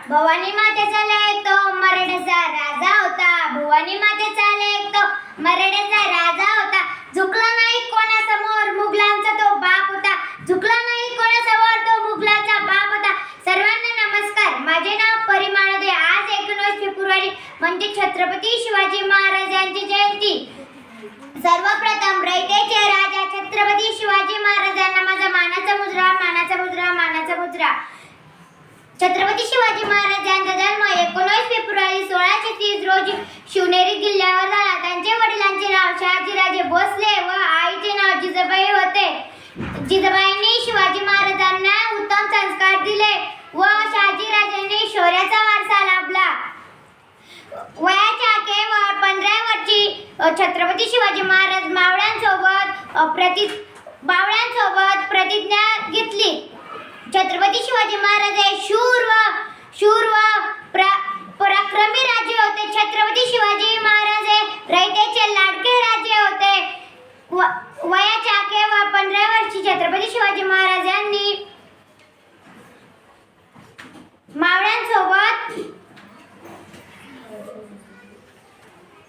भवानी मातेचा लेक तो मराठ्याचा राजा होता. भवानी मातेचा लेक तो मराठ्याचा राजा होता. झुकला नाही कोणासमोर, मुघलांचा तो बाप होता. झुकला नाही कोणासमोर, तो मुघलांचा बाप होता. सर्वांना नमस्कार. माझे नाव परिमळ दे. आज 19 फेब्रुवारी म्हणजे छत्रपती शिवाजी महाराज यांची जयंती. सर्वप्रथम रयतेचे राजा छत्रपती शिवाजी महाराजांना माझा मानाचा मुजरा, मानाचा मुजरा, मानाचा मुजरा. छत्रपती शिवाजी महाराज यांचा जन्म 19 फेब्रुवारी 1630 रोजी शिवनेरी किल्ल्यावर झाला. त्यांच्या वडिलांचे नाव शहाजीराजे भोसले व आईचे नाव जिजाबाई होते. जिजाबाईंनी शिवाजी महाराजांना उत्तम संस्कार दिले व शहाजीराजांनी शौर्याचा वारसा लाभला. वयाच्या केवळ 15 वर्षी छत्रपती शिवाजी महाराज बावळ्यांसोबत प्रतिज्ञा घेतली. छत्रपती शिवाजी महाराज हे शूर व पराक्रमी राजे होते. छत्रपती शिवाजी महाराज हे रयतेचे लाडके राजे होते. वयाच्या केवळ 15 वर्षी छत्रपती शिवाजी महाराज